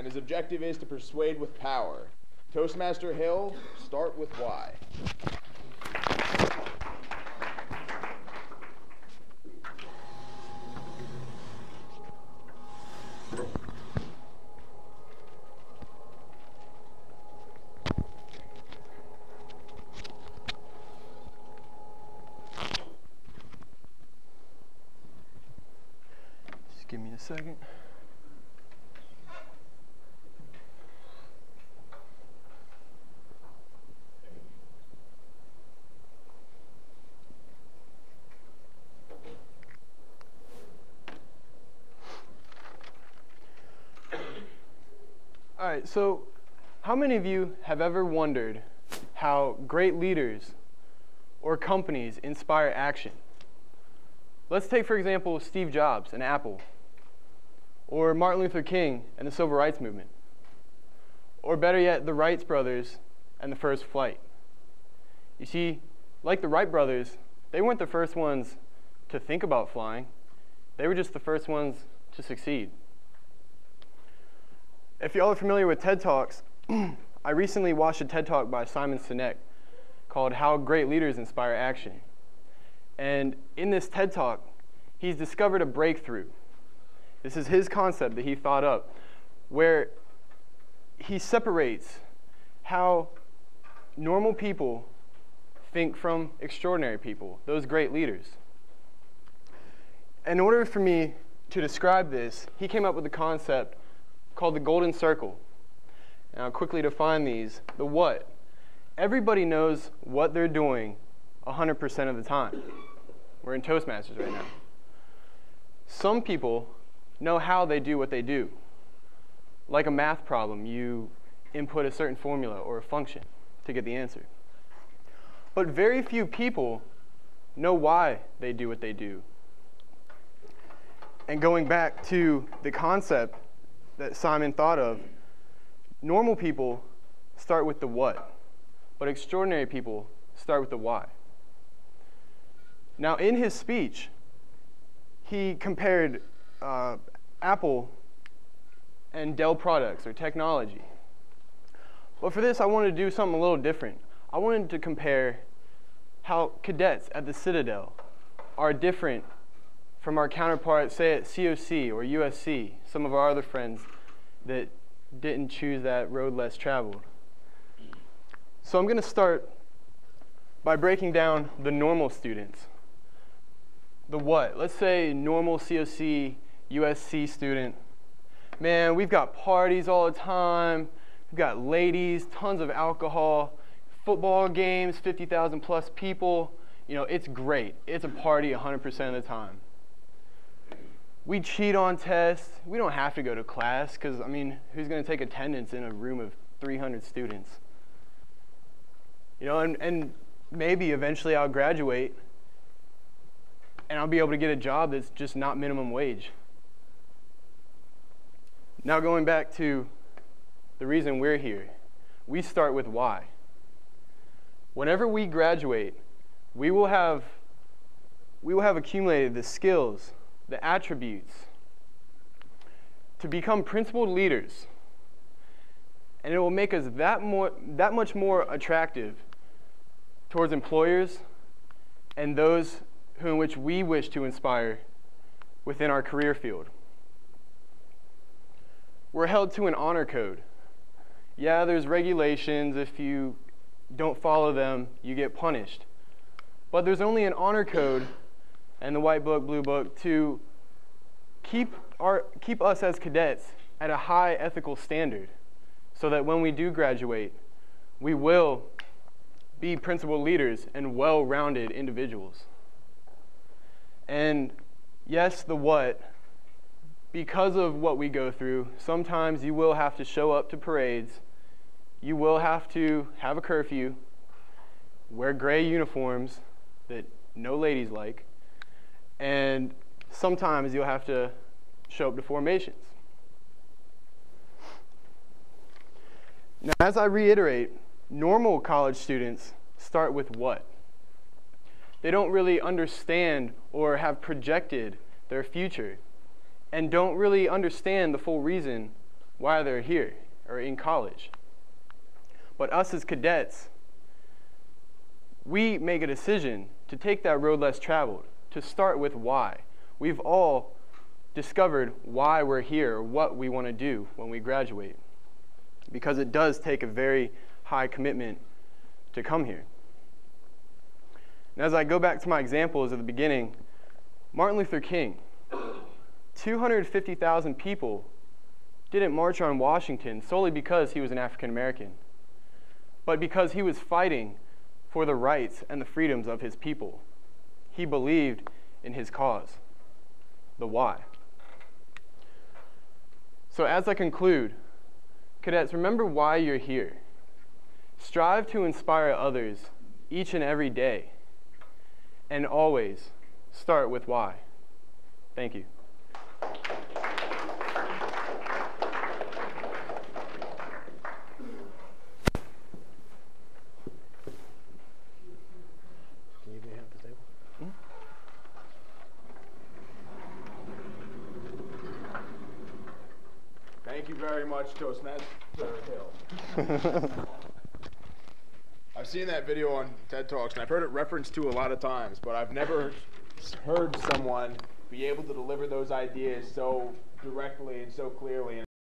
and his objective is to persuade with power. Toastmaster Hill, start with why. Just give me a second. All right, so how many of you have ever wondered how great leaders or companies inspire action? Let's take, for example, Steve Jobs and Apple, or Martin Luther King and the Civil Rights Movement, or better yet, the Wright brothers and the first flight. You see, like the Wright brothers, they weren't the first ones to think about flying. They were just the first ones to succeed. If y'all are familiar with TED Talks, I recently watched a TED Talk by Simon Sinek called How Great Leaders Inspire Action. And in this TED Talk, he's discovered a breakthrough. This is his concept that he thought up, where he separates how normal people think from extraordinary people, those great leaders. In order for me to describe this, he came up with a concept called the golden circle. And I'll quickly define these. The what. Everybody knows what they're doing 100% of the time. We're in Toastmasters right now. Some people know how they do what they do. Like a math problem, you input a certain formula or a function to get the answer. But very few people know why they do what they do. And going back to the concept that Simon thought of, normal people start with the what, but extraordinary people start with the why. Now, in his speech, he compared Apple and Dell products or technology. But for this, I wanted to do something a little different. I wanted to compare how cadets at the Citadel are different from our counterparts, say, at COC or USC, some of our other friends that didn't choose that road less traveled. So I'm going to start by breaking down the normal students. The what? Let's say normal COC, USC student. Man, we've got parties all the time. We've got ladies, tons of alcohol, football games, 50,000 plus people. You know, it's great. It's a party 100% of the time. We cheat on tests. We don't have to go to class because, I mean, who's going to take attendance in a room of 300 students? You know, and maybe eventually I'll graduate and I'll be able to get a job that's just not minimum wage. Now going back to the reason we're here, we start with why. Whenever we graduate, we will have accumulated the skills, the attributes to become principled leaders, and it will make us that much more attractive towards employers and those in which we wish to inspire within our career field. We're held to an honor code. Yeah, there's regulations. If you don't follow them, you get punished. But there's only an honor code and the white book, blue book to keep us as cadets at a high ethical standard so that when we do graduate, we will be principled leaders and well-rounded individuals. And yes, the what, because of what we go through, sometimes you will have to show up to parades, you will have to have a curfew, wear gray uniforms that no ladies like, and sometimes you'll have to show up to formations. Now, as I reiterate, normal college students start with what? They don't really understand or have projected their future and don't really understand the full reason why they're here or in college. But us as cadets, we make a decision to take that road less traveled, to start with why. We've all discovered why we're here, or what we want to do when we graduate, because it does take a very high commitment to come here. And as I go back to my examples at the beginning, Martin Luther King, 250,000 people didn't march on Washington solely because he was an African American, but because he was fighting for the rights and the freedoms of his people. He believed in his cause, the why. So as I conclude, cadets, remember why you're here. Strive to inspire others each and every day, and always start with why. Thank you. Thank you very much, Toastmaster Hill. I've seen that video on TED Talks, and I've heard it referenced to a lot of times, but I've never heard someone be able to deliver those ideas so directly and so clearly.